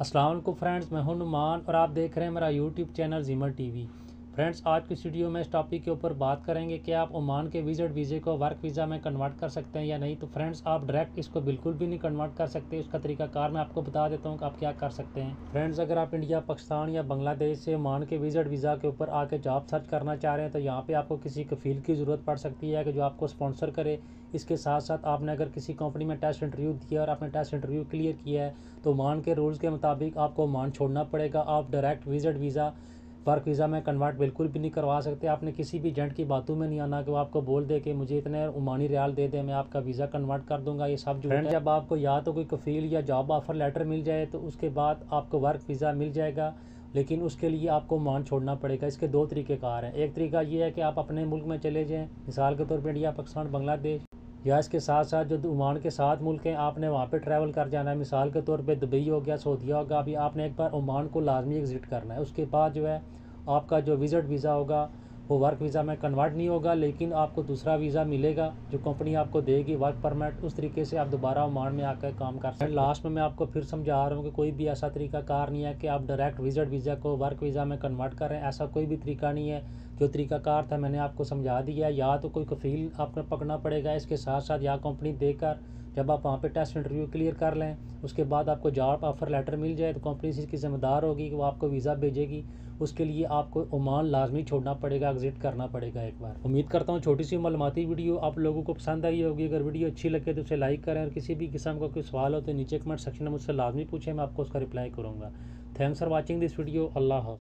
अस्सलाम वालेकुम फ्रेंड्स, मैं हूं नुमान और आप देख रहे हैं मेरा यूट्यूब चैनल ज़ीमर टीवी। फ्रेंड्स, आज की इस वीडियो में इस टॉपिक के ऊपर बात करेंगे कि आप ओमान के विजिट वीज़े को वर्क वीज़ा में कन्वर्ट कर सकते हैं या नहीं। तो फ्रेंड्स, आप डायरेक्ट इसको बिल्कुल भी नहीं कन्वर्ट कर सकते। उसका तरीकाकार मैं आपको बता देता हूँ कि आप क्या कर सकते हैं। फ्रेंड्स, अगर आप इंडिया, पाकिस्तान या बांग्लादेश से ओमान के विजिट वीज़ा के ऊपर आके जॉब सर्च करना चाह रहे हैं तो यहाँ पर आपको किसी कफ़ील की ज़रूरत पड़ सकती है कि जो आपको स्पॉन्सर करे। इसके साथ साथ आपने अगर किसी कंपनी में टेस्ट इंटरव्यू दिया और आपने टेस्ट इंटरव्यू क्लियर किया है तो ओमान के रूल्स के मुताबिक आपको ओमान छोड़ना पड़ेगा। आप direct visit visa work visa में कन्वर्ट बिल्कुल भी नहीं करवा सकते। आपने किसी भी एजेंट की बातों में नहीं आना कि वो आपको बोल दे कि मुझे इतने ओमानी रियाल दे दे, मैं आपका वीज़ा कन्वर्ट कर दूंगा। ये सब झूठ है। जब आपको या तो कोई कफ़ील या जॉब ऑफ़र लेटर मिल जाए तो उसके बाद आपको वर्क वीज़ा मिल जाएगा, लेकिन उसके लिए आपको ओमान छोड़ना पड़ेगा। इसके दो तरीक़ेकार हैं। एक तरीका ये है कि आप अपने मुल्क में चले जाएँ, मिसाल के तौर पर इंडिया, पाकिस्तान, बांग्लादेश, या इसके साथ साथ जो ओमान के 7 मुल्क हैं आपने वहाँ पे ट्रैवल कर जाना है। मिसाल के तौर पे दुबई हो गया, सऊदीया होगा। अभी आपने एक बार ओमान को लाजमी एग्ज़िट करना है। उसके बाद जो है आपका जो विजिट वीज़ा होगा वो वर्क वीज़ा में कन्वर्ट नहीं होगा, लेकिन आपको दूसरा वीज़ा मिलेगा जो कंपनी आपको देगी, वर्क परमिट। उस तरीके से आप दोबारा ओमान में आकर काम कर सकते हैं। लास्ट में मैं आपको फिर समझा रहा हूँ कि कोई भी ऐसा तरीका कार नहीं है कि आप डायरेक्ट विजिट वीज़ा को वर्क वीज़ा में कन्वर्ट करें। ऐसा कोई भी तरीका नहीं है। जो तरीकाकार था मैंने आपको समझा दिया। या तो कोई कफ़ील आपको पकड़ना पड़ेगा, इसके साथ साथ या कंपनी देकर जब आप वहाँ पे टेस्ट इंटरव्यू क्लियर कर लें उसके बाद आपको जॉब ऑफ़र लेटर मिल जाए तो कंपनी इसकी ज़िम्मेदार होगी कि वो आपको वीज़ा भेजेगी। उसके लिए आपको ओमान लाजमी छोड़ना पड़ेगा, एग्ज़िट करना पड़ेगा एक बार। उम्मीद करता हूँ छोटी सी मालूमाती वीडियो आप लोगों को पसंद आई होगी। अगर वीडियो अच्छी लगे तो उसे लाइक करें और किसी भी किस्म का कोई सवाल हो तो नीचे कमेंट सेक्शन में मुझसे लाजमी पूछें, मैं आपको उसका रिप्लाई करूँगा। Thanks for watching this video. अल्लाह हाफ़िज़।